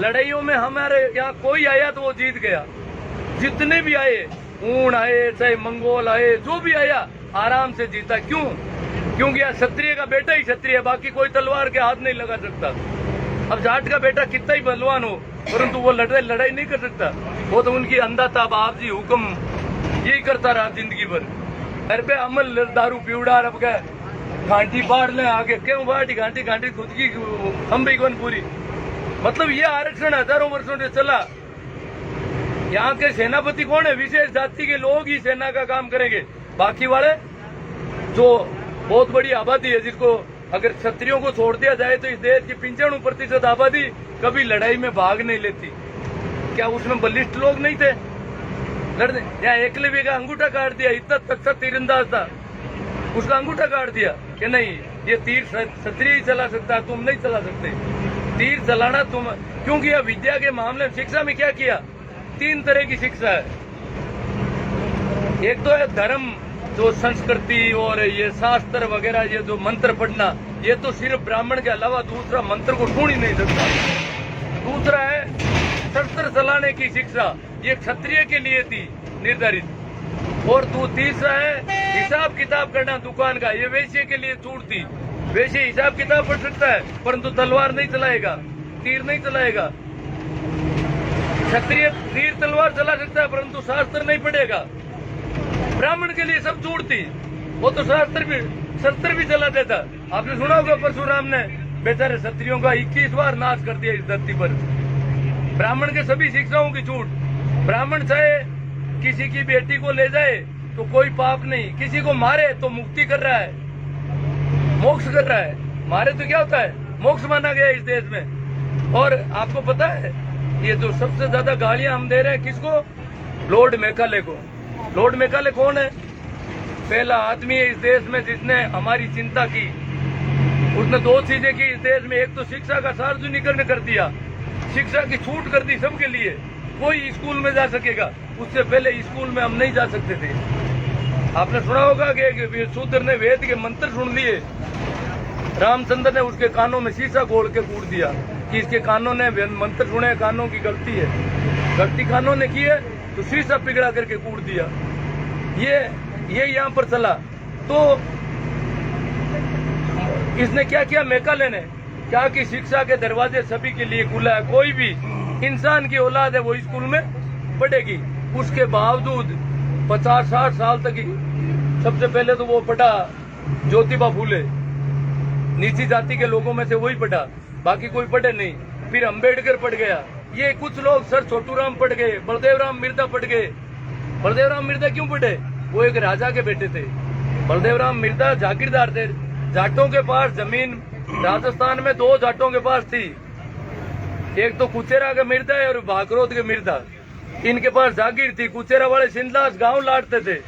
लड़ाइयों में हमारे यहाँ कोई आया तो वो जीत गया। जितने भी आए, ऊन आए चाहे मंगोल आए, जो भी आया आराम से जीता। क्यों? क्योंकि यहाँ क्षत्रिय का बेटा ही क्षत्रिय है, बाकी कोई तलवार के हाथ नहीं लगा सकता। अब जाट का बेटा कितना ही बलवान हो, परंतु वो लड़ाई नहीं कर सकता। वो तो उनकी अंधा था, बाप जी हुक्म यही करता रहा जिंदगी भर। घर पे अमल दारू पीवड़ा, अब क्या घाटी बाढ़ ले आगे, क्यों बाढ़ी घाटी घाटी खुद की हम भी कौन पूरी। मतलब ये आरक्षण हजारों वर्षों से चला। यहाँ के सेनापति कौन है? विशेष जाति के लोग ही सेना का काम करेंगे। बाकी वाले जो बहुत बड़ी आबादी है, जिसको अगर क्षत्रियों को छोड़ दिया जाए तो इस देश की 95% आबादी कभी लड़ाई में भाग नहीं लेती। क्या उसमें बलिष्ठ लोग नहीं थे लड़ने? यहाँ एकलव्य का अंगूठा काट दिया, इतना तत्सत तीरंदाज था, उसका अंगूठा काट दिया कि नहीं ये तीर क्षत्रिय ही चला सकता है, तुम नहीं चला सकते तीर चलाना तुम। क्योंकि यह विद्या के मामले में शिक्षा में क्या किया? 3 तरह की शिक्षा है। एक तो है धर्म, जो संस्कृति और ये शास्त्र वगैरह, ये जो मंत्र पढ़ना, ये तो सिर्फ ब्राह्मण के अलावा दूसरा मंत्र को ढूंढ ही नहीं सकता। दूसरा है शस्त्र चलाने की शिक्षा, ये क्षत्रिय के लिए थी निर्धारित। और तीसरा है हिसाब किताब करना दुकान का, ये वैश्य के लिए छूट थी। वैश्य हिसाब किताब पढ़ सकता है परंतु तलवार नहीं चलाएगा, तीर नहीं चलाएगा। क्षत्रिय तीर तलवार चला सकता है परंतु शास्त्र नहीं पढ़ेगा। ब्राह्मण के लिए सब छूट थी, वो तो शस्त्र भी चला देता। आपने सुना होगा परशुराम ने बेचारे क्षत्रियों का 21 बार नाश कर दिया इस धरती पर। ब्राह्मण के सभी शिक्षाओं की छूट। ब्राह्मण चाहे किसी की बेटी को ले जाए तो कोई पाप नहीं, किसी को मारे तो मुक्ति कर रहा है, मोक्ष कर रहा है। मारे तो क्या होता है? मोक्ष माना गया इस देश में। और आपको पता है ये जो सबसे ज्यादा गालियां हम दे रहे हैं किसको? लॉर्ड मेकाले को। लॉर्ड मेकाले कौन है? पहला आदमी है इस देश में जिसने हमारी चिंता की। उसने 2 चीजें की इस देश में। एक तो शिक्षा का सार्वजनिकरण कर दिया, शिक्षा की छूट कर दी सबके लिए, कोई स्कूल में जा सकेगा। उससे पहले स्कूल में हम नहीं जा सकते थे। आपने सुना होगा कि शूद्र ने वेद के मंत्र सुन लिए, रामचंद्र ने उसके कानों में शीशा घोल के कूट दिया कि इसके कानों ने मंत्र सुने, कानों की गलती है, गलती कानों ने की है तो शीशा पिघला करके कूट दिया। ये यहाँ पर चला। तो इसने क्या किया? मेकाले ने क्या कि शिक्षा के दरवाजे सभी के लिए खुला है, कोई भी इंसान की औलाद है वो स्कूल में पढ़ेगी। उसके बावजूद 50-60 साल तक सबसे पहले तो वो पढ़ा ज्योतिबा फूले, नीची जाति के लोगों में से वही पढ़ा, बाकी कोई पढ़े नहीं। फिर अंबेडकर पढ़ गया, ये कुछ लोग सर छोटूराम पढ़ गए, बलदेव राम मिर्जा पढ़ गए। बलदेव राम मिर्जा क्यों पढ़े? वो एक राजा के बेटे थे। बलदेव राम मिर्जा जागीरदार थे। जाटों के पास जमीन राजस्थान में 2 जाटों के पास थी, एक तो कुचेरा के मिर्जा और भागरोद के मिर्जा। इनके पास जागीर थी। कुचेरा वाले सिंधलास गांव लाटते थे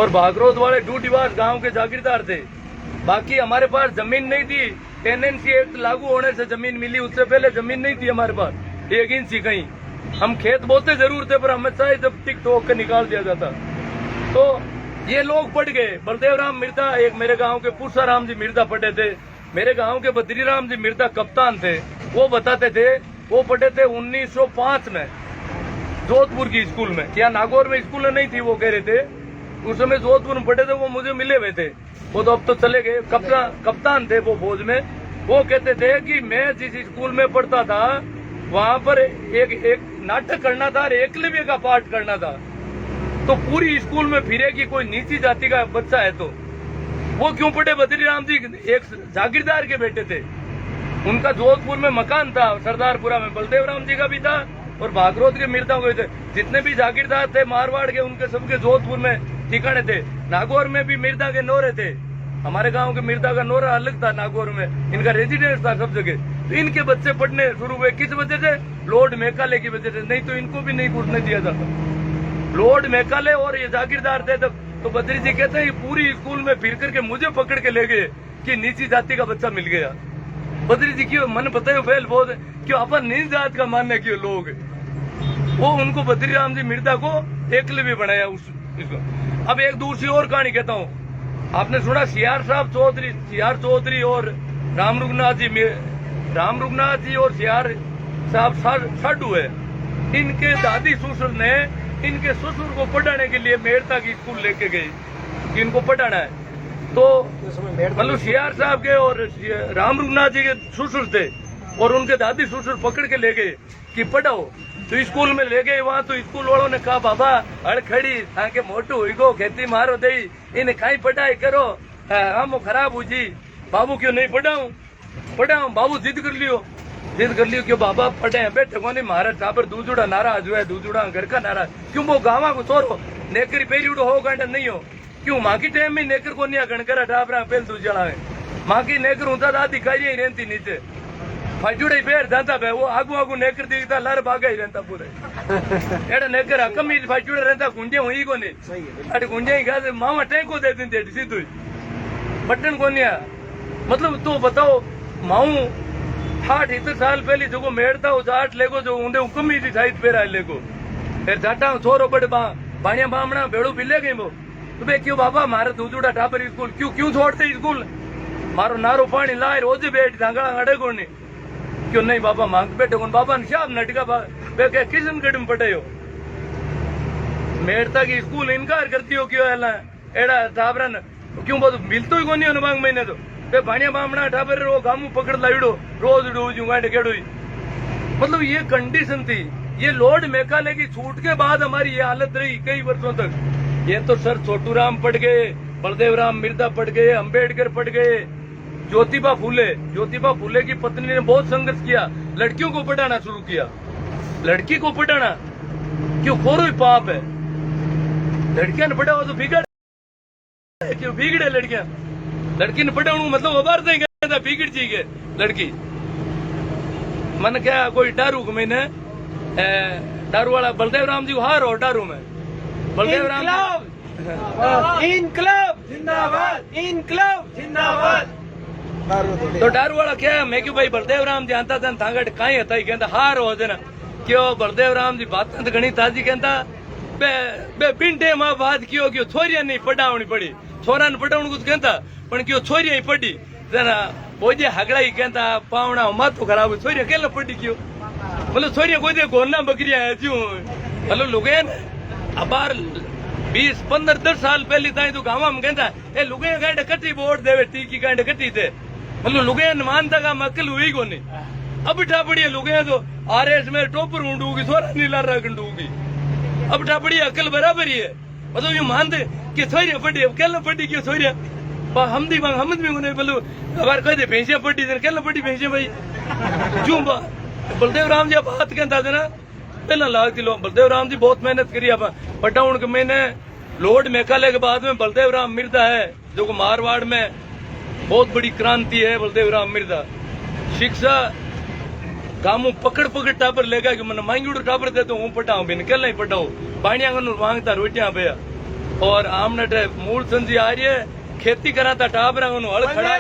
और भागरोद वाले डूडीवास गांव के जागीरदार थे। बाकी हमारे पास जमीन नहीं थी। टेनेंसी एक्ट लागू होने से जमीन मिली, उससे पहले जमीन नहीं थी हमारे पास 1 इंच कहीं। हम खेत बोते जरूर थे पर हमें चाहे जब टिक टोक के निकाल दिया जाता। तो ये लोग पढ़ गए। बलदेव राम मिर्जा, एक मेरे गांव के पुरुषाराम जी मिर्जा पढ़े थे, मेरे गांव के बद्रीराम जी मिर्जा कप्तान थे। वो बताते थे वो पढ़े थे 1905 में जोधपुर की स्कूल में। क्या नागौर में स्कूल नहीं थी? वो कह रहे थे उस समय जोधपुर में पढ़े थे। वो मुझे मिले हुए थे, वो तो अब तो चले गए। कप्तान थे वो फौज में। वो कहते थे कि मैं जिस स्कूल में पढ़ता था वहां पर एक नाटक करना था और एकलव्य का पाठ करना था। तो पूरी स्कूल में फिरे कि कोई नीची जाति का बच्चा है तो वो क्यों पढ़े? बद्रीराम जी एक जागीरदार के बेटे थे, उनका जोधपुर में मकान था, सरदारपुरा में। बलदेव राम जी का भी था और भागरोद के मिर्जा के थे। जितने भी जागीरदार थे मारवाड़ के, उनके सबके जोधपुर में ठिकाने थे। नागौर में भी मिर्जा के नोरे थे। हमारे गांव के मिर्जा का नोरा अलग था, नागौर में इनका रेजिडेंस था सब जगह। तो इनके बच्चे पढ़ने शुरू हुए किस वजह से? लॉर्ड मेकाले की वजह से। नहीं तो इनको भी नहीं घुसने दिया जाता। लॉर्ड मेकाले और ये जागीरदार थे। तो बद्री जी कहते हैं पूरी स्कूल में फिर करके मुझे पकड़ के ले गए कि नीची जाति का बच्चा मिल गया। बद्री जी क्यों मन बताए फैल बहुत क्यों अपन नीच जात का मानने क्यों लोग, वो उनको बद्रीराम जी मिर्जा को एकलव्य बनाया इसको। अब एक दूसरी और कहानी कहता हूँ। आपने सुना सीआर चौधरी और राम रघुनाथ जी और सीआर साहब साधु है। इनके दादी ससुर ने इनके ससुर को पढ़ाने के लिए मेड़ता की स्कूल लेके गई कि इनको पढ़ाना है। तो मतलब सीआर साहब के और राम रघुनाथ जी के ससुर थे और उनके दादी ससुर पकड़ के ले गए कि पढ़ाओ। तो स्कूल में ले गए वहाँ, तो स्कूल वालों ने कहा बाबा हड़ खड़ी आके मोटू हुई गो खेती मारो दे इन्हें खाई पढ़ाई करो, हम खराब हो जी। बाबू क्यों नहीं पढ़ाऊं बाबू जिद कर लियो क्यों बाबा पढ़े बैठे को नहीं मारा टाबर दूजुड़ा नाराज हुआ, दूजुड़ा घर का नाराज क्यों वो गावा को छोरो नेकरी पेरी उड़ो हो गंड नहीं हो क्यों माँ की टाइम में नेकर को नहीं गणकरा टाबरा पेल दूजड़ा है माँ की नेकर होता दादी काई रहती नीचे फजुड़े पैर जाता भाई वो आगू नेकर दिखता लर भागा ही रहता पूरे एड़ा नेकर कमी फजुड़े रहता गुंजे हुई को नहीं अरे गुंजे ही खा मामा टेको दे दी सीधू बटन को नहीं मतलब तो बताओ माऊ 60 साल पहले जो मेड़ता हो जाट लेगो जो ऊंधे कमी थी साइड पेरा लेगो फिर जाटा छोरो बड़े बाणिया बामणा भेड़ू पिले गई वो तो बे क्यों बाबा मारे दूजुड़ा टापर स्कूल क्यों छोड़ते स्कूल मारो नारो पानी लाए रोज बैठ धांगड़ा अड़े को नहीं क्यों नहीं बाबा मांग बैठे कौन बाबा ने शाम नटका बे क्या किशनगढ़ में पढ़े हो मेड़ता की स्कूल इनकार करती हो क्यों एड़ा टाबरन क्यों बहुत मिलतो ही कोनी हो मांग महीने तो बे भाणिया बामणा टाबर रो गामू पकड़ लाइडो रोज डूजू गांड केड़ो मतलब ये कंडीशन थी। ये लॉर्ड मेकाले की छूट के बाद हमारी ये हालत रही कई वर्षों तक। ये तो सर छोटू राम पढ़ गए, बलदेव राम मिर्जा पढ़ गए, अंबेडकर पढ़ गए, ज्योतिबा फूले की पत्नी ने बहुत संघर्ष किया, लड़कियों को पढ़ाना शुरू किया। लड़की को पढ़ाना क्यों कोई पाप है? लड़कियां ने पढ़ाओ तो बिगड़ क्यों बिगड़े लड़की ने पढ़ाऊ मतलब अबार देंगे बिगड़ जाएगी लड़की। मन क्या कोई डारू को मैंने डारू वाला बलदेव राम जी को हार हो डारू में बलदेव राम इनकलाब जिंदाबाद तो डारू वाला क्या मैं क्यों भाई बलदेव राम जी आता था थांगट कहीं था कहता हार हो देना क्यों बलदेव राम जी बात तो घनी ताजी कहता बे पिंडे मां बात क्यों छोरिया नहीं पढ़ावनी पड़ी छोरा ने पढ़ावण कुछ कहता पण क्यों छोरिया ही पढ़ी जना बोझे हगड़ा ही कहता पावना माथो खराब छोरिया केला पढ़ी क्यों मतलब छोरिया कोई गोना बकरिया है क्यों मतलब लुगे अबार 20-15-10 साल पहले ताई तो गाँव में कहता ए लुगे गांड कटी वोट देवे टीकी गांड कटी थे मतलब लुगे मानता का मक्कल हुई को नहीं अब ठापड़ी लुगे तो आरएस में टोपर ऊंडूगी थोड़ा नीला रखूगी अब ठापड़ी अकल बराबर ही है मतलब ये मानते कि छोरिया पढ़ी केला पढ़ी क्यों छोरिया हमदी भी उन्हें बोलो अबार कहते भैंसिया पढ़ी केला पढ़ी भैंसिया भाई क्यों बलदेव राम जी बात कहता था ना पहला लागती लो बलदेव राम जी बहुत मेहनत करी आप पटाउन के मैंने लॉर्ड मेकाले के बाद में बलदेव राम मिर्जा है जो को मारवाड़ में बहुत बड़ी क्रांति है। बलदेव राम मिर्जा शिक्षा गामू पकड़ टापर लेगा कि मैंने मांगी टापर दे तो हूँ पटाऊ बिन केला ही पटाऊ पानिया मांगता रोटियां भैया और आमने मूल संजी आ रही है खेती कराता टाबरा हल खड़ा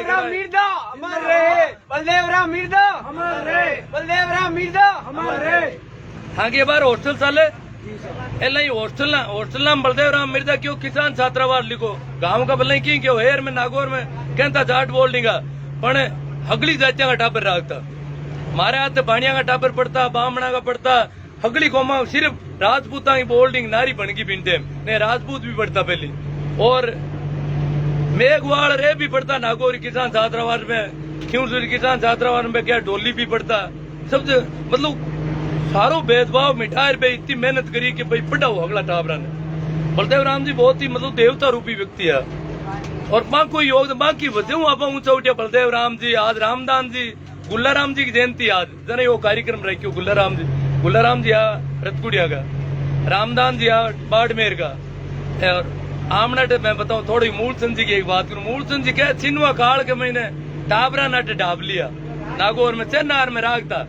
हाँ की बार हॉस्टल चाले एला हॉस्टल बलदेव राम मिर्जा क्यों किसान छात्रावास लिखो गांव का भले की क्यों हेर में नागौर में कहता जाट बोल का पण हगली जातिया का टाबर रखता मारे हाथ भाणिया का टाबर पड़ता बामणा का पड़ता हगली कोमा सिर्फ राजपूता की बोल्डिंग नारी बन गई बिनते ने राजपूत भी पड़ता पहले और मेघवाड़ रे भी पड़ता नागौर किसान छात्रावास में क्यों किसान छात्रावास में क्या डोली भी पड़ता सब मतलब सारो भेदभाव मिठाई पे इतनी मेहनत करी कि भाई पढ़ाओ अगला टाबरा ने। बलदेव राम जी बहुत ही मतलब देवता रूपी व्यक्ति है और माँ को योग माँ की वजह आप ऊंचा उठे बलदेव राम जी आज रामदान जी गुल्ला राम जी की जयंती आज जना वो कार्यक्रम रखियो गुल्ला राम जी आ रतकुड़िया का रामदान जी आ बाड़मेर का और आमनाट मैं बताऊं थोड़ी मूलचंद जी की एक बात करूं। मूलचंद जी क्या छिनवा काल के महीने टाबरा नट ढाब लिया नागौर में चेन्नार में रागता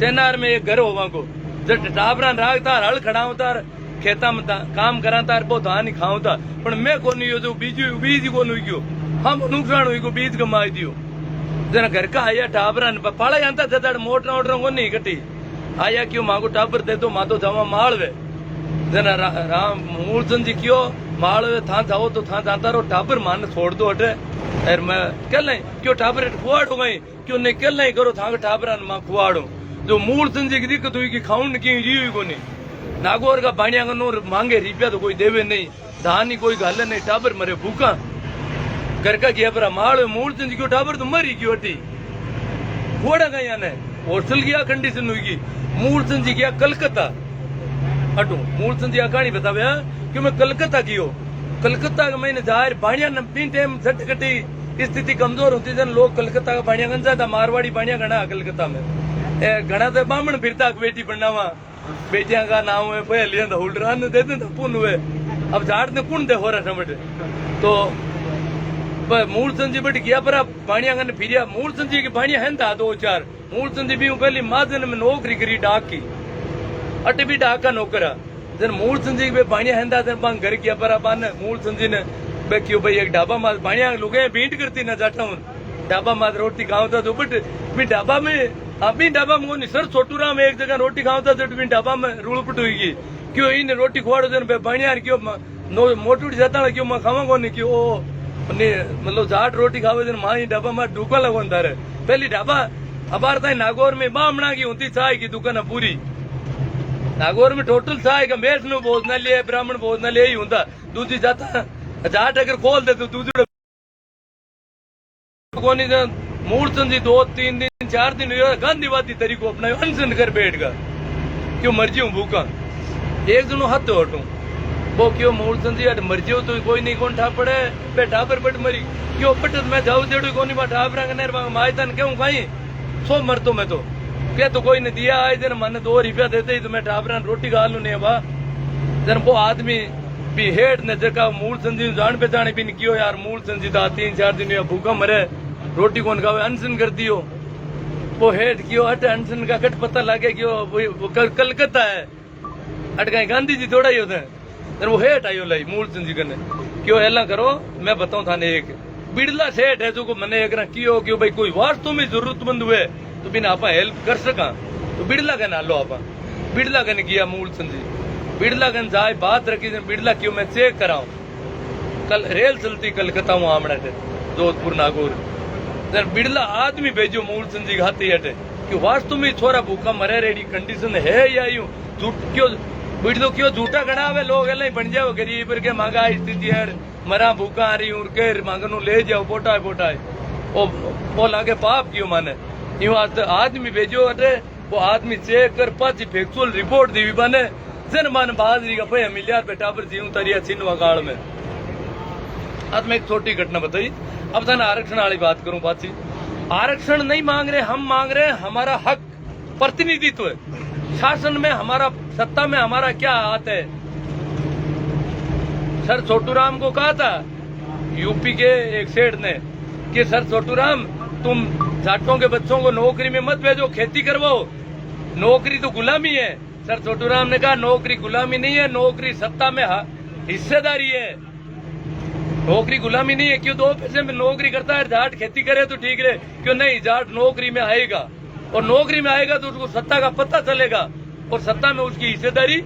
चेन्नार में एक घर होवा को जब टाबरा रागता हल खड़ावता खेता में काम कराता बहुत हानि खावता पर मैं को नहीं जो बीज को नहीं गयो हम नुकसान हुई को बीज कमाई दियो जना घर का आया टाबरा पाला जानता था मोटर को नहीं कटी आया क्यों माँ को टाबर दे दो माँ तो जावा माल वे जना राम मूलचंद जी क्यों माल था जाओ तो था जाता रहो टाबर मान छोड़ दो हटे और मैं कल नहीं क्यों टाबर खुआड़ हो गई क्यों नहीं कल नहीं करो था टाबरा माँ खुआड़ू जो मूल संजी की दिक्कत हुई कि खाऊन की जी को नहीं नागौर का बाणिया का नूर मांगे रुपया तो कोई देवे नहीं धान ही कोई गाले नहीं टाबर मरे भूखा घर का किया पर माल मूल संजी क्यों टाबर तो मरी क्यों अटी थोड़ा गया ने हॉस्टल गया कंडीशन हुई मूल संजी गया कलकत्ता अटू मूल संजी कहानी बतावे कि मैं कलकत्ता कियो कलकत्ता का मैंने जाहिर बाणिया नपी टाइम झट कटी स्थिति कमजोर होती थी लोग कलकत्ता का बाणिया गंजा था मारवाड़ी बाणिया घना कलकत्ता में घना तो बामण फिरता बेटी बनावा बेटिया का नाम है पहले तो हुलरान दे दे तो पुन हुए अब झाड़ ने कुण दे हो रहा समझ तो मूल संजी बट गया पर बाणिया गन फिरिया मूल संजी की बाणिया है था 2-4 मूल संजी भी पहली महाजन में नौकरी करी डाक की अटे भी डाक का नौकरा जन मूल संजी के बाणिया है था जन घर किया पर अपन मूल संजी ने क्यों भाई एक ढाबा मार बाणिया लुगे बीट करती ना जाता हूँ ढाबा मार रोटी खाओ था तो बट भी ढाबा में अभी ढाबा में नहीं सर छोटू राम एक जगह रोटी खाओ था तो ढाबा में रूल पट हुई क्यों इन रोटी खुआड़ो जन बाणिया क्यों मोटू जाता क्यों मैं खावा को नहीं क्यों मतलब जाट रोटी खावे जन माँ ढाबा में ढूका लगो तारे पहली ढाबा अबार था नागौर में बामणा की होती चाय की दुकान पूरी नागौर में टोटल चाय का वैष्णव भोजनालय ब्राह्मण भोजनालय ही होता दूसरी जाता जाट अगर खोल दे तो दूसरी मूल संजी 2-3 दिन 4 दिन गांधीवादी तरीको अपना अनशन कर बैठ गा क्यों मर्जी हूँ भूखा एक दिनों हाथ हटू वो क्यों मूल संजी अट मर्जी हो तो कोई नहीं कौन ठाप पड़े बे ठापर पट मरी क्यों पट मैं जाऊ देड़ू कोई नहीं ठाप रंग मायतन क्यों खाई सो मर तो मैं तो क्या तो कोई ने दिया आए दिन मन 2 रुपया देते ही तो मैं ठापरा रोटी खा लू नहीं बा जन वो आदमी भी हेठ ने जगह मूल संजी जान पहचाने भी नहीं कियो यार मूल संजी था 3-4 दिन भूखा मरे रोटी कौन खावे अनशन कर दियो वो हेठ क्यों अट अनशन का कट पता लगे क्यों वो कलकत्ता है अट कहीं गांधी जी थोड़ा ही होते हैं वो हेठ आयो लाई मूल संजी करने क्यों ऐला करो मैं बताऊं थाने एक बिड़ला सेठ है जो को मैंने एक कियो क्यों भाई कोई वास्तव में जरूरतमंद हुए तो बिना आप हेल्प कर सका तो बिड़ला का नालो आप बिड़ला कन किया मूल संजी बिड़ला कन जाए बात रखी बिड़ला क्यों मैं चेक कराऊं कल रेल चलती कलकत्ता वहां आमड़ा थे जोधपुर नागौर बिड़ला आदमी भेजो मूल संजी हाथी हटे कि वास्तव में छोरा भूखा मरे रेडी कंडीशन है या यूं क्यों बिड़लो क्यों झूठा गणा हुए लोग एला बन जाओ गरीब के मांगा स्थिति है मरा भूखा आ रही हूं के मांगनू ले जाओ पोटाए वो लागे पाप क्यों माने यूं आदमी भेजो हटे वो आदमी चेक कर पाची फैक्चुअल रिपोर्ट दी बने जन मान बाजरी का पैसा मिलिया बेटा पर जीव तरिया छिन्नवा काल में आज मैं एक छोटी घटना बताई अब था आरक्षण वाली बात करूं पाची आरक्षण नहीं मांग रहे हम मांग रहे हमारा हक प्रतिनिधित्व शासन में हमारा सत्ता में हमारा क्या हाथ है सर छोटू राम को कहा था यूपी के एक सेठ ने कि सर छोटू राम तुम जाटों के बच्चों को नौकरी में मत भेजो खेती करवाओ नौकरी तो गुलामी है सर छोटू राम ने कहा नौकरी गुलामी नहीं है नौकरी सत्ता में हिस्सेदारी है नौकरी गुलामी नहीं है क्यों 2 पैसे में नौकरी करता है जाट खेती करे तो ठीक रहे क्यों नहीं जाट नौकरी में आएगा और नौकरी में आएगा तो उसको सत्ता का पता चलेगा और सत्ता में उसकी हिस्सेदारी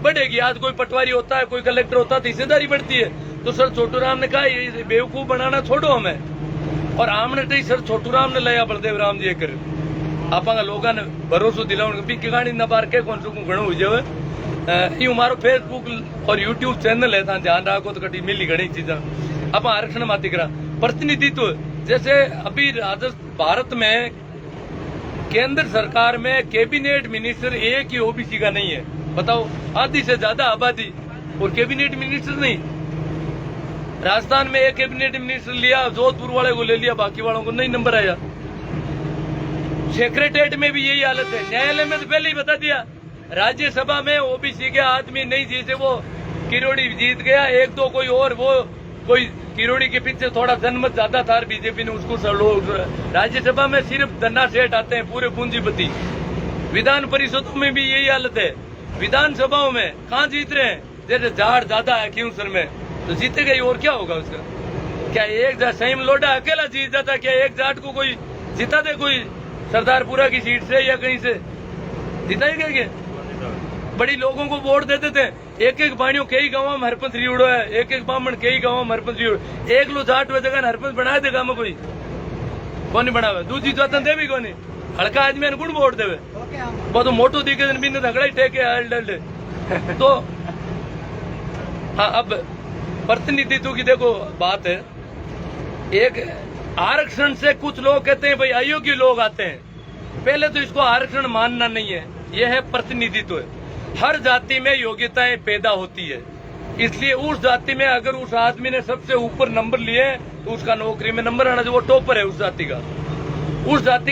बढ़ेगी आज कोई पटवारी होता है कोई कलेक्टर होता है तो हिस्सेदारी बढ़ती है तो सर छोटू राम ने कहा ये बेवकूफ बनाना छोड़ो हमें और आमने तो सर छोटू राम ने लाया बलदेव राम जी कर आप लोगों ने भरोसो दिलाओ भी गाड़ी न बार के कौन सकूं घणो हुई यूं मारो फेसबुक और यूट्यूब चैनल है था ध्यान रखो तो कटी मिली घनी चीजा आप आरक्षण माती करा प्रतिनिधित्व जैसे अभी भारत में केंद्र सरकार में कैबिनेट मिनिस्टर एक ही ओबीसी का नहीं है बताओ आधी से ज्यादा आबादी और कैबिनेट मिनिस्टर नहीं राजस्थान में एक कैबिनेट मिनिस्टर लिया जोधपुर वाले को ले लिया बाकी वालों को नहीं नंबर आया सेक्रेटरीट में भी यही हालत है न्यायालय में तो पहले ही बता दिया राज्यसभा में ओबीसी के आदमी नहीं जीते वो किरोड़ी जीत गया 1-2 कोई और वो कोई किरोड़ी के पीछे थोड़ा जनमत ज्यादा था बीजेपी ने उसको राज्यसभा में सिर्फ धन्ना सेठ आते हैं पूरे पूंजीपति विधान परिषदों में भी यही हालत है विधानसभाओं में कहाँ जीत रहे हैं जैसे झाड़ ज्यादा है क्योंसर में तो जीतेगा ही और क्या होगा उसका क्या एक सहीम लोडा अकेला जीत जाता क्या एक जाट को कोई जीता दे कोई सरदारपुरा की सीट से या कहीं से जिताएगा क्या बड़ी लोगों को वोट देते थे एक बाणियों कई गाँव में हरपंथ रिउड़ो है एक ब्राह्मण कई गाँव में हरपंथ रिउड़ो एक लो जाट हुए जगह हरपंथ बनाए थे गाँव में कोई नहीं बनावे दूसरी चौथन दे भी कोनी हल्का आदमी गुण वोट देवे वो तो मोटो दिखे बिन झगड़ा ही टेके अल्ड तो हाँ। अब प्रतिनिधित्व की देखो बात है, एक आरक्षण से कुछ लोग कहते हैं भाई अयोग्य लोग आते हैं। पहले तो इसको आरक्षण मानना नहीं है, यह है प्रतिनिधित्व। हर जाति में योग्यताएं पैदा होती है, इसलिए उस जाति में अगर उस आदमी ने सबसे ऊपर नंबर लिए तो उसका नौकरी में नंबर आना चाहिए। वो टॉपर है उस जाति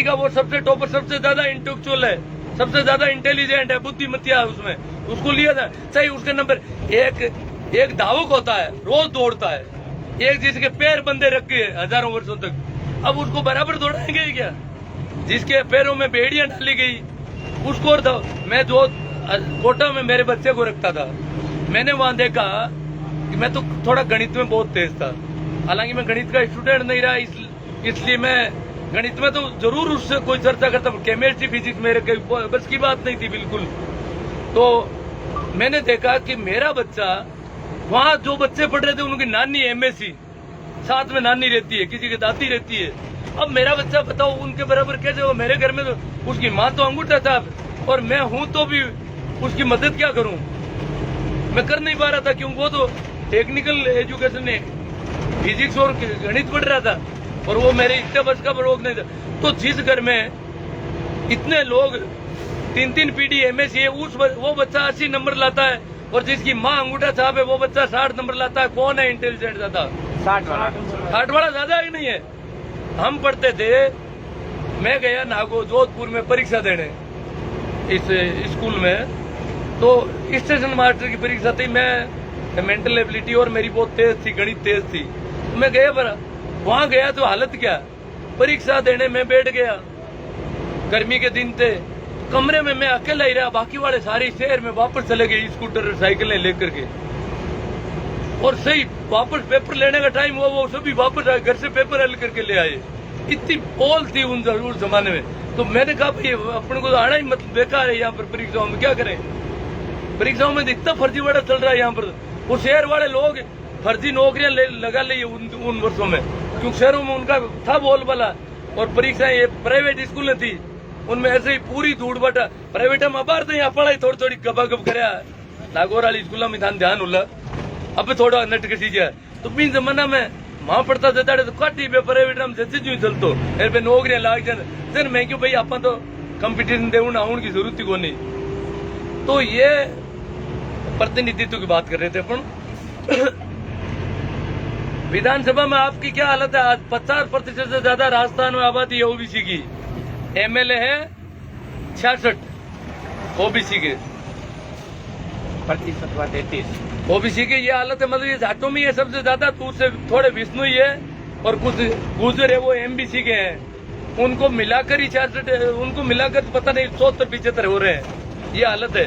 का, वो सबसे टॉपर, सबसे ज्यादा इंटेलेक्चुअल है, सबसे ज्यादा इंटेलिजेंट है, बुद्धिमतिया है उसमें, उसको लिया जाए चाहिए उसके नंबर। एक धावक होता है, रोज दौड़ता है, एक जिसके पैर बंधे रखे हजारों वर्षों तक, अब उसको बराबर दौड़ाएंगे क्या? जिसके पैरों में बेड़ियां डाली गई उसको। मैं जो कोटा में मेरे बच्चे को रखता था, मैंने वहां देखा कि मैं तो थोड़ा गणित में बहुत तेज था, हालांकि मैं गणित का स्टूडेंट नहीं रहा, इसलिए मैं गणित में तो जरूर उससे कोई चर्चा करता, केमिस्ट्री फिजिक्स मेरे बस की बात नहीं थी बिल्कुल। तो मैंने देखा कि मेरा बच्चा, वहां जो बच्चे पढ़ रहे थे उनकी नानी एमएससी, साथ में नानी रहती है, किसी की दादी रहती है। अब मेरा बच्चा बताओ उनके बराबर कैसे हो? मेरे घर में तो उसकी माँ तो अंगूठा साहब, और मैं हूं तो भी उसकी मदद क्या करूं? मैं कर नहीं पा रहा था, क्योंकि वो तो टेक्निकल एजुकेशन है, फिजिक्स और गणित पढ़ रहा था, और वो मेरे इतने बस का रोग नहीं था। तो जिस घर में इतने लोग 3-3 पीढ़ी एमएससी है, वो बच्चा 80 नंबर लाता है, और जिसकी माँ अंगूठा छाप है वो बच्चा 60 नंबर लाता है। कौन है इंटेलिजेंट ज्यादा? 60 वाला ज्यादा ही नहीं है। हम पढ़ते थे, मैं गया नागो जोधपुर में परीक्षा देने इस स्कूल में, तो स्टेशन मास्टर की परीक्षा थी। मैं मेंटल एबिलिटी और मेरी बहुत तेज थी, गणित तेज थी, तो मैं गया, पर वहां गया तो हालत क्या, परीक्षा देने में बैठ गया, गर्मी के दिन थे, कमरे में मैं अकेला ही रहा, बाकी वाले सारे शहर में वापस चले गए स्कूटर साइकिलें लेकर के, और सही वापस पेपर लेने का टाइम हुआ, वो सभी वापस आए, घर से पेपर हल करके ले आए। इतनी पोल थी उन जमाने में। तो मैंने कहा भाई अपने को तो आना ही मतलब बेकार है, यहाँ पर परीक्षाओं में क्या करें? परीक्षाओं में इतना फर्जीवाड़ा चल रहा है यहाँ पर। वो शहर वाले लोग फर्जी नौकरियां लगा ली उन वर्षों में, क्योंकि शहरों में उनका था बोलबाला, और परीक्षाएं ये प्राइवेट स्कूल थी, उनमें ऐसे ही पूरी धूड़ बटा। प्राइवेट में अबार तो यहाँ पढ़ाई थोड़ी थोड़ी गबागब कराया, नागौर वाली स्कूल में ध्यान उल्ला, अब थोड़ा नट कसी जाए। तो बीन जमाना में वहां पढ़ता था तो काटी पे प्राइवेट में जैसे जो चलतो एर पे नौकरियां लाग जाए, मैं क्यों भाई आप तो कंपटीशन दे आने की जरूरत ही को नहीं। तो ये प्रतिनिधित्व की बात कर रहे थे अपन। विधानसभा में आपकी क्या हालत है? आज 50% से ज्यादा राजस्थान में आबादी है ओबीसी की, एमएलए है 66 ओबीसी के, प्रतिशत 33 ओबीसी की ये हालत है। मतलब ये जाटों में ये सबसे ज्यादा, तो उससे थोड़े विष्णु ही है, और कुछ गुजर है वो एमबीसी के हैं, उनको मिलाकर ही 66, उनको मिलाकर पता नहीं 74-75 हो रहे हैं। ये हालत है,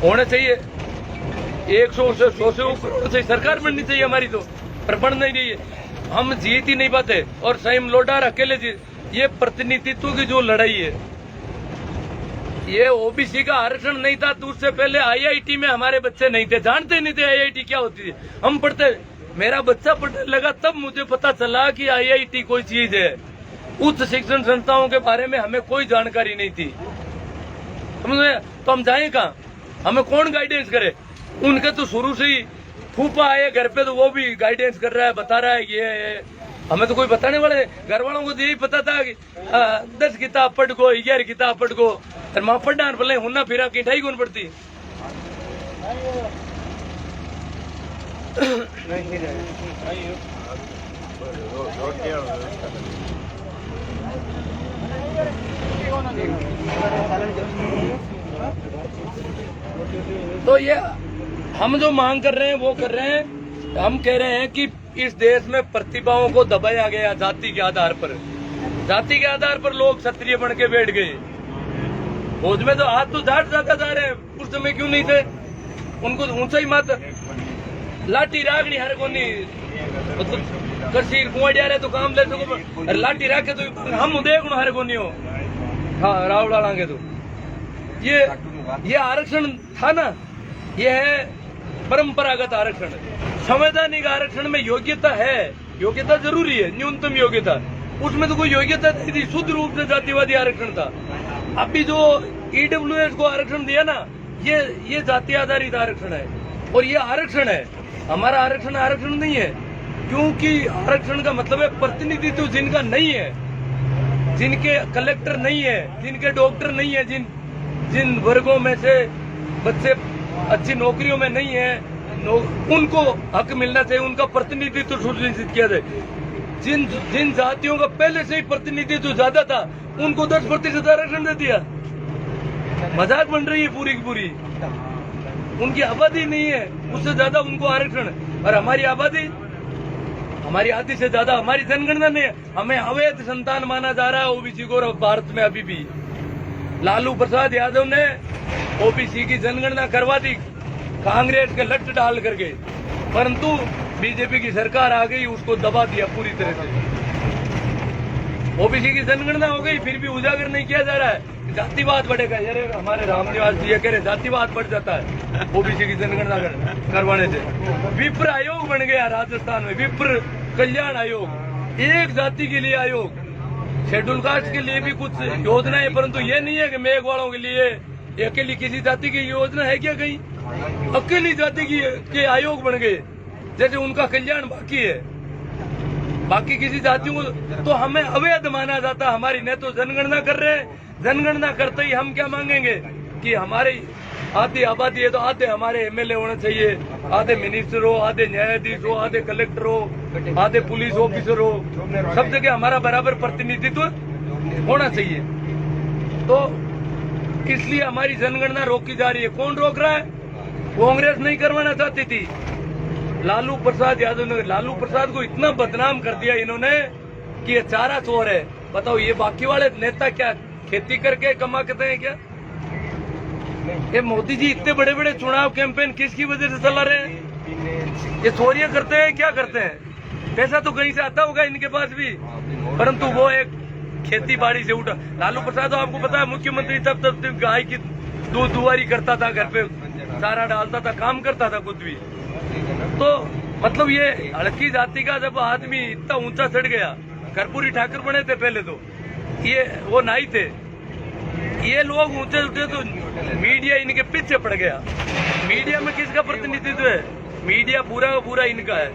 होना चाहिए 100 से 100 से ऊपर से सरकार बननी चाहिए हमारी, तो पर बन नहीं रही है, हम जीत ही नहीं पाते। और सही लोटार अकेले जीत। ये प्रतिनिधित्व की जो लड़ाई है, ये ओबीसी का आरक्षण नहीं था तो उससे पहले आईआईटी में हमारे बच्चे नहीं थे, जानते नहीं थे आईआईटी क्या होती थी। हम पढ़ते, मेरा बच्चा पढ़ने लगा तब मुझे पता चला कि आईआईटी कोई चीज है। उच्च शिक्षण संस्थाओं के बारे में हमें कोई जानकारी नहीं थी, तो हम जाए कहाँ? हमें कौन गाइडेंस करे? उनके तो शुरू से ही फूफा आए घर पे, तो वो भी गाइडेंस कर रहा है, बता रहा है ये हमें तो कोई बताने वाले, घर वालों को तो यही पता था कि 10 किताब पढ़ को, 11 किताब पढ़ को, माँ पढ़ना भले होना फिरा की ढाई कौन पड़ती। तो ये हम जो मांग कर रहे हैं वो कर रहे हैं। हम कह रहे हैं कि इस देश में प्रतिभाओं को दबाया गया जाति के आधार पर। जाति के आधार पर लोग क्षत्रिय बन के बैठ गए। फौज में तो आज तो जाट ज्यादा जा रहे हैं, उस समय क्यों नहीं थे? उनको ऊंचा ही मत लाठी रागनी हर को नहीं कसीर कुआं रहे तो काम ले सको, लाठी राखे तो हम देख हर को नहीं हो। हाँ रावड़ा लांगे तो ये आरक्षण था ना, ये है परंपरागत आरक्षण। संवैधानिक आरक्षण में योग्यता है, योग्यता जरूरी है, न्यूनतम योग्यता, उसमें तो कोई योग्यता नहीं थी, शुद्ध रूप से जातिवादी आरक्षण था। अभी जो ईडब्ल्यूएस को आरक्षण दिया ना, ये जाति आधारित आरक्षण है, और ये आरक्षण है। हमारा आरक्षण नहीं है, क्योंकि आरक्षण का मतलब है प्रतिनिधित्व जिनका नहीं है, जिनके कलेक्टर नहीं है, जिनके डॉक्टर नहीं है, जिन वर्गों में से बच्चे अच्छी नौकरियों में नहीं है, उनको हक मिलना चाहिए, उनका प्रतिनिधित्व सुनिश्चित किया जाए। जिन जातियों का पहले से ही प्रतिनिधित्व ज्यादा था, उनको 10% आरक्षण दे दिया। मजाक बन रही है पूरी की पूरी। उनकी आबादी नहीं है, उससे ज्यादा उनको आरक्षण, और हमारी आधी से ज्यादा हमारी जनगणना नहीं है। हमें अवैध संतान माना जा रहा है ओबीसी को भारत में। अभी भी लालू प्रसाद यादव ने ओबीसी की जनगणना करवा दी कांग्रेस के लट डाल करके, परंतु बीजेपी की सरकार आ गई, उसको दबा दिया पूरी तरह से। ओबीसी की जनगणना हो गई, फिर भी उजागर नहीं किया जा रहा है। जातिवाद बढ़ेगा, ये हमारे रामनिवास जी कह रहे जातिवाद बढ़ जाता है ओबीसी की जनगणना करवाने से। विप्र आयोग बन गया राजस्थान में, विप्र कल्याण आयोग, एक जाति के लिए आयोग। शेड्यूल कास्ट के लिए भी कुछ योजना है, परंतु ये नहीं है कि मेघवालों के लिए अकेली किसी जाति की योजना है क्या? कहीं अकेली जाति के आयोग बन गए, जैसे उनका कल्याण बाकी है, बाकी किसी जातियों को तो हमें अवैध माना जाता। हमारी न तो जनगणना कर रहे हैं, जनगणना करते ही हम क्या मांगेंगे कि हमारी आधी आबादी है तो आधे हमारे एमएलए होना चाहिए, आधे मिनिस्टर हो, आधे न्यायाधीश हो, आधे कलेक्टर हो, आधे पुलिस ऑफिसर हो, सब जगह हमारा बराबर प्रतिनिधित्व होना चाहिए। तो इसलिए हमारी जनगणना रोकी जा रही है। कौन रोक रहा है? कांग्रेस नहीं करवाना चाहती थी, लालू प्रसाद यादव ने। लालू प्रसाद को इतना बदनाम कर दिया इन्होंने कि ये चारा चोर है। बताओ, ये बाकी वाले नेता क्या खेती करके कमाते हैं क्या? ये मोदी जी इतने बड़े बड़े चुनाव कैंपेन किसकी वजह से चला रहे हैं? ये चोरियां करते हैं, क्या करते हैं? पैसा तो कहीं से आता होगा इनके पास भी, परंतु वो एक खेती बाड़ी से उठा। लालू प्रसाद तो आपको पता है मुख्यमंत्री तब गाय की दूध दुआरी करता था, घर पे चारा डालता था, काम करता था खुद भी। तो मतलब ये हड़की जाति का जब आदमी इतना ऊंचा चढ़ गया, कर्पूरी ठाकुर बने थे पहले तो, ये वो नाई थे, ये लोग ऊंचे उठे तो मीडिया इनके पीछे पड़ गया। मीडिया में किसका प्रतिनिधित्व है? मीडिया पूरा का पूरा इनका है,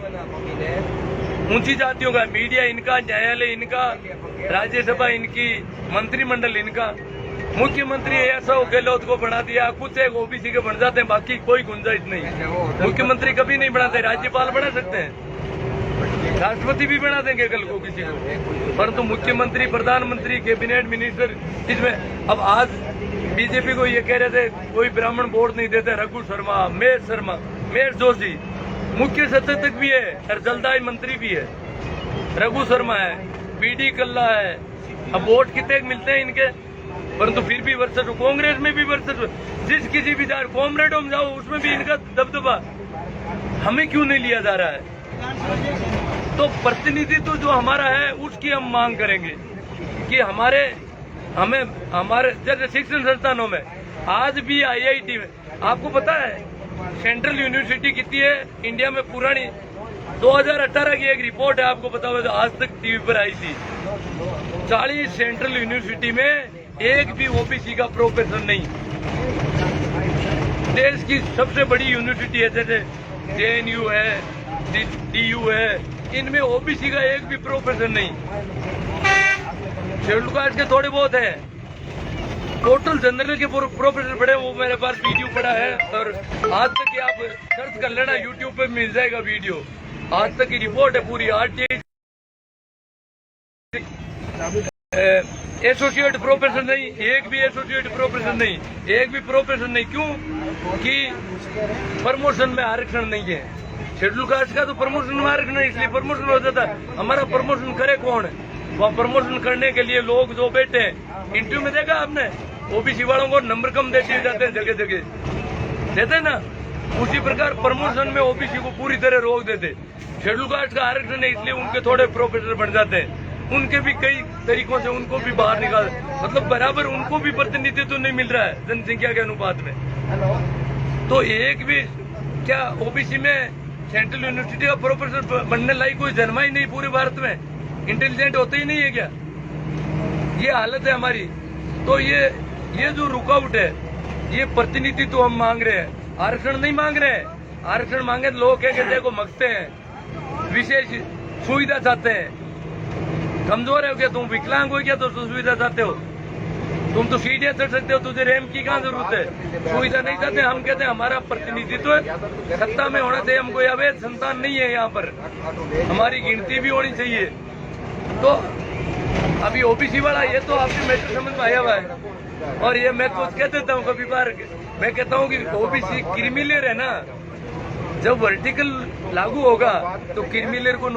ऊंची जातियों का। मीडिया इनका, न्यायालय इनका, राज्यसभा इनकी, मंत्रिमंडल इनका। मुख्यमंत्री ऐसा गहलोत को बना दिया, कुछ एक ओबीसी के बन जाते हैं, बाकी कोई गुंजाइश नहीं। मुख्यमंत्री कभी नहीं बनाते, राज्यपाल बना सकते हैं, राष्ट्रपति भी बना देंगे कल को किसी को, परंतु मुख्यमंत्री, प्रधानमंत्री, कैबिनेट मिनिस्टर इसमें। अब आज बीजेपी को ये कह रहे थे कोई ब्राह्मण वोट नहीं देते, रघु शर्मा, मेयर जोशी मुख्य सचेतक भी है और जलदाय मंत्री भी है, रघु शर्मा है, बीडी कल्ला है। अब वोट कितने मिलते हैं इनके, परंतु फिर भी वर्चस्व, कांग्रेस में भी वर्चस्व। जिस किसी भी कॉमरेडों में जाओ उसमें भी इनका दबदबा। हमें क्यों नहीं लिया जा रहा है? तो प्रतिनिधित्व जो हमारा है उसकी हम मांग करेंगे कि हमारे जैसे शिक्षण संस्थानों में आज भी आईआईटी में, आपको पता है सेंट्रल यूनिवर्सिटी कितनी है इंडिया में पुरानी? 2018 की एक रिपोर्ट है, आपको पता होगा, आज तक टीवी पर आई थी। 40 सेंट्रल यूनिवर्सिटी में एक भी ओबीसी का प्रोफेसर नहीं। देश की सबसे बड़ी यूनिवर्सिटी है जैसे जेएनयू है, डीयू है, इनमें ओबीसी का एक भी प्रोफेसर नहीं। शेड्यूल कास्ट के थोड़े बहुत है, टोटल जनरल के प्रोफेसर बड़े, वो मेरे पास वीडियो पड़ा है। और आज तक की आप सर्च कर लेना, यूट्यूब पे मिल जाएगा वीडियो। आज तक की रिपोर्ट है पूरी। आरटीआई एसोसिएट प्रोफेसर नहीं, एक भी एसोसिएट प्रोफेसर नहीं, एक भी प्रोफेसर नहीं। क्यों? कि प्रमोशन में आरक्षण नहीं है। शेड्यूल कास्ट का तो प्रमोशन में आरक्षण है, इसलिए प्रमोशन हो जाता है। हमारा प्रमोशन करे कौन? वहाँ प्रमोशन करने के लिए लोग जो बैठे हैं, इंटरव्यू में देखा आपने, ओबीसी वालों को नंबर कम दे दिए जाते हैं, जगह जगह देते हैं ना। उसी प्रकार प्रमोशन में ओबीसी को पूरी तरह रोक देते। शेड्यूल कास्ट का आरक्षण है, इसलिए उनके थोड़े प्रोफेसर बन जाते हैं। उनके भी कई तरीकों से उनको भी बाहर निकाल, मतलब बराबर उनको भी प्रतिनिधित्व तो नहीं मिल रहा है जनसंख्या के अनुपात में। तो एक भी क्या ओबीसी में सेंट्रल यूनिवर्सिटी का प्रोफेसर बनने लायक कोई जन्मा ही नहीं पूरे भारत में? इंटेलिजेंट होते ही नहीं है क्या? ये हालत है हमारी। तो ये जो रुकावट है, ये प्रतिनिधित्व हम मांग रहे हैं, आरक्षण नहीं मांग रहे हैं। आरक्षण मांगे तो लोग क्या देखो मगते हैं, विशेष सुविधा चाहते हैं। कमजोर है क्या तुम, विकलांग हो क्या तो सुविधा चाहते हो? तुम तो सीढ़ियां चढ़ सकते हो, तुझे रैंप की कहाँ जरूरत है? सुविधा नहीं चाहते। हम कहते हैं हमारा प्रतिनिधित्व है, सत्ता में होना चाहिए। हम कोई अवैध संतान नहीं है यहाँ पर, हमारी गिनती भी होनी चाहिए। तो अभी ओबीसी वाला ये तो आपके मैटर समझ में आया हुआ है। और ये मैं कुछ कह देता हूँ कभी बार, मैं कहता हूँ कि ओबीसी क्रिमिनल है ना, जब वर्टिकल लागू होगा तो क्रिमिनल को